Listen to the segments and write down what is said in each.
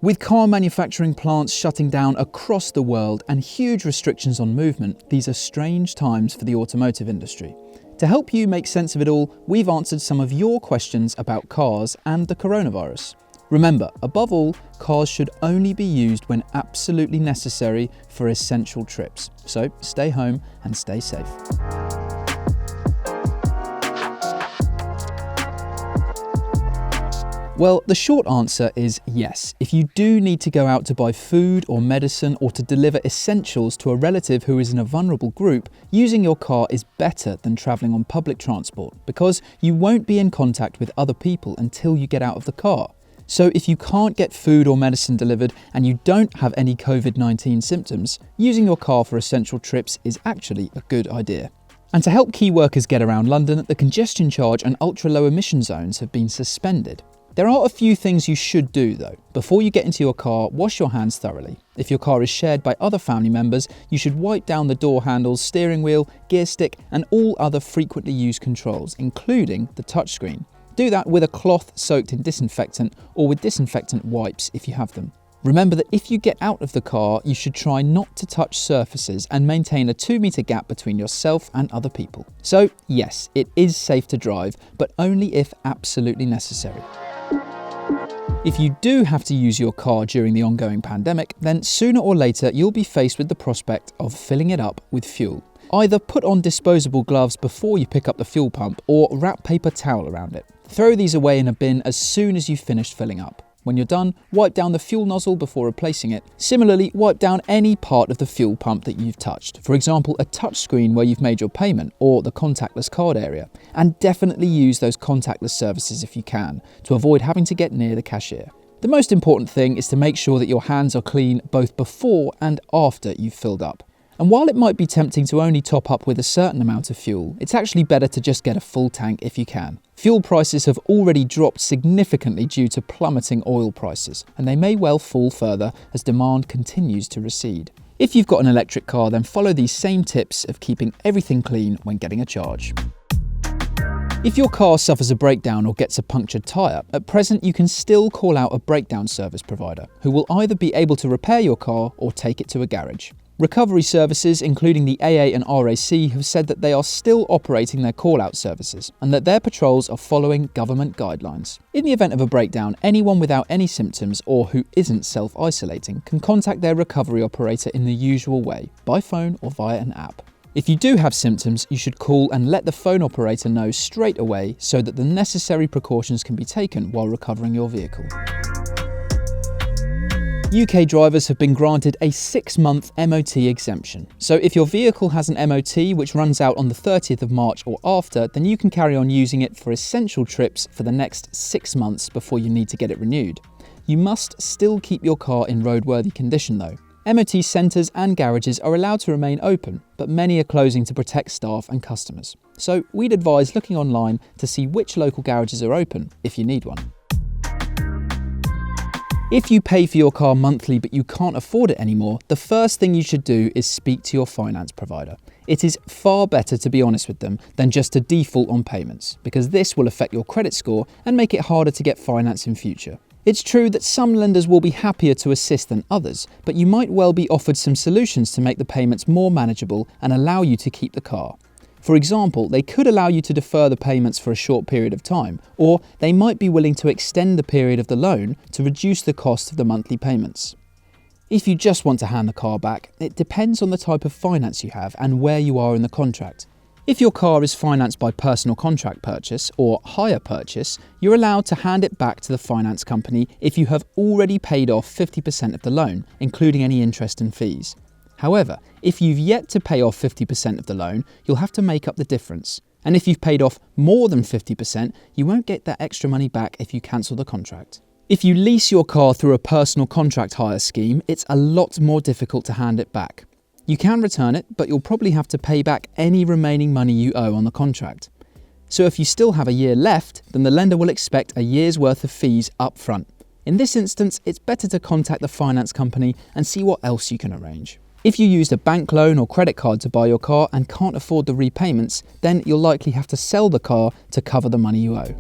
With car manufacturing plants shutting down across the world and huge restrictions on movement, these are strange times for the automotive industry. To help you make sense of it all, we've answered some of your questions about cars and the coronavirus. Remember, above all, cars should only be used when absolutely necessary for essential trips. So stay home and stay safe. Well, the short answer is yes. If you do need to go out to buy food or medicine or to deliver essentials to a relative who is in a vulnerable group, using your car is better than travelling on public transport because you won't be in contact with other people until you get out of the car. So if you can't get food or medicine delivered and you don't have any COVID-19 symptoms, using your car for essential trips is actually a good idea. And to help key workers get around London, the congestion charge and ultra-low emission zones have been suspended. There are a few things you should do though. Before you get into your car, wash your hands thoroughly. If your car is shared by other family members, you should wipe down the door handles, steering wheel, gear stick, and all other frequently used controls, including the touchscreen. Do that with a cloth soaked in disinfectant or with disinfectant wipes if you have them. Remember that if you get out of the car, you should try not to touch surfaces and maintain a 2-metre gap between yourself and other people. So yes, it is safe to drive, but only if absolutely necessary. If you do have to use your car during the ongoing pandemic, then sooner or later you'll be faced with the prospect of filling it up with fuel. Either put on disposable gloves before you pick up the fuel pump or wrap paper towel around it. Throw these away in a bin as soon as you've finished filling up. When you're done, wipe down the fuel nozzle before replacing it. Similarly, wipe down any part of the fuel pump that you've touched. For example, a touchscreen where you've made your payment or the contactless card area. And definitely use those contactless services if you can, to avoid having to get near the cashier. The most important thing is to make sure that your hands are clean both before and after you've filled up. And while it might be tempting to only top up with a certain amount of fuel, it's actually better to just get a full tank if you can. Fuel prices have already dropped significantly due to plummeting oil prices, and they may well fall further as demand continues to recede. If you've got an electric car, then follow these same tips of keeping everything clean when getting a charge. If your car suffers a breakdown or gets a punctured tyre, at present you can still call out a breakdown service provider, who will either be able to repair your car or take it to a garage. Recovery services, including the AA and RAC, have said that they are still operating their call-out services and that their patrols are following government guidelines. In the event of a breakdown, anyone without any symptoms or who isn't self-isolating can contact their recovery operator in the usual way, by phone or via an app. If you do have symptoms, you should call and let the phone operator know straight away so that the necessary precautions can be taken while recovering your vehicle. UK drivers have been granted a 6-month MOT exemption. So if your vehicle has an MOT which runs out on the 30th of March or after, then you can carry on using it for essential trips for the next 6 months before you need to get it renewed. You must still keep your car in roadworthy condition though. MOT centres and garages are allowed to remain open, but many are closing to protect staff and customers. So we'd advise looking online to see which local garages are open if you need one. If you pay for your car monthly but you can't afford it anymore, the first thing you should do is speak to your finance provider. It is far better to be honest with them than just to default on payments, because this will affect your credit score and make it harder to get finance in future. It's true that some lenders will be happier to assist than others, but you might well be offered some solutions to make the payments more manageable and allow you to keep the car. For example, they could allow you to defer the payments for a short period of time, or they might be willing to extend the period of the loan to reduce the cost of the monthly payments. If you just want to hand the car back, it depends on the type of finance you have and where you are in the contract. If your car is financed by personal contract purchase or hire purchase, you're allowed to hand it back to the finance company if you have already paid off 50% of the loan, including any interest and fees. However, if you've yet to pay off 50% of the loan, you'll have to make up the difference. And if you've paid off more than 50%, you won't get that extra money back if you cancel the contract. If you lease your car through a personal contract hire scheme, it's a lot more difficult to hand it back. You can return it, but you'll probably have to pay back any remaining money you owe on the contract. So if you still have a year left, then the lender will expect a year's worth of fees up front. In this instance, it's better to contact the finance company and see what else you can arrange. If you used a bank loan or credit card to buy your car and can't afford the repayments, then you'll likely have to sell the car to cover the money you owe.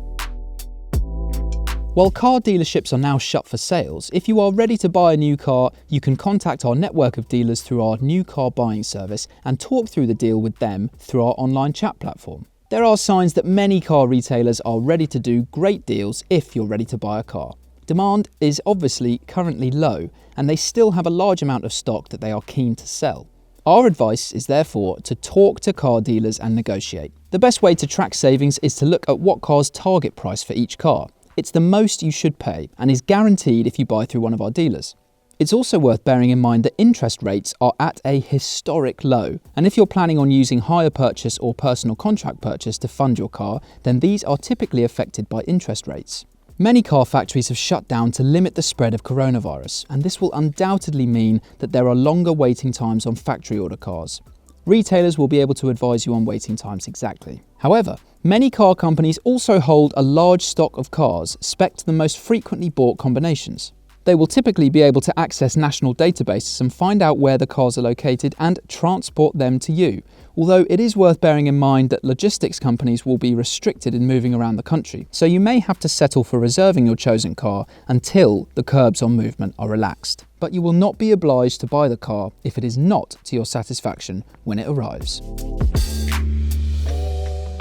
While car dealerships are now shut for sales, if you are ready to buy a new car, you can contact our network of dealers through our new car buying service and talk through the deal with them through our online chat platform. There are signs that many car retailers are ready to do great deals if you're ready to buy a car. Demand is obviously currently low, and they still have a large amount of stock that they are keen to sell. Our advice is therefore to talk to car dealers and negotiate. The best way to track savings is to look at what car's target price for each car. It's the most you should pay and is guaranteed if you buy through one of our dealers. It's also worth bearing in mind that interest rates are at a historic low, and if you're planning on using hire purchase or personal contract purchase to fund your car, then these are typically affected by interest rates. Many car factories have shut down to limit the spread of coronavirus, and this will undoubtedly mean that there are longer waiting times on factory order cars. Retailers will be able to advise you on waiting times exactly. However, many car companies also hold a large stock of cars spec'd to the most frequently bought combinations. They will typically be able to access national databases and find out where the cars are located and transport them to you, although it is worth bearing in mind that logistics companies will be restricted in moving around the country, so you may have to settle for reserving your chosen car until the curbs on movement are relaxed. But you will not be obliged to buy the car if it is not to your satisfaction when it arrives.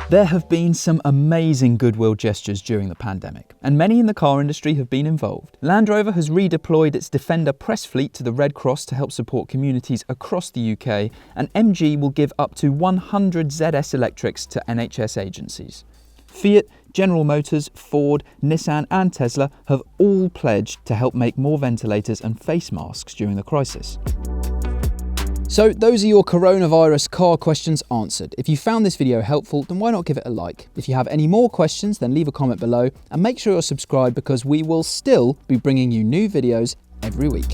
There have been some amazing goodwill gestures during the pandemic, and many in the car industry have been involved. Land Rover has redeployed its Defender press fleet to the Red Cross to help support communities across the UK, and MG will give up to 100 ZS electrics to NHS agencies. Fiat, General Motors, Ford, Nissan and Tesla have all pledged to help make more ventilators and face masks during the crisis. So those are your coronavirus car questions answered. If you found this video helpful, then why not give it a like? If you have any more questions, then leave a comment below and make sure you're subscribed because we will still be bringing you new videos every week.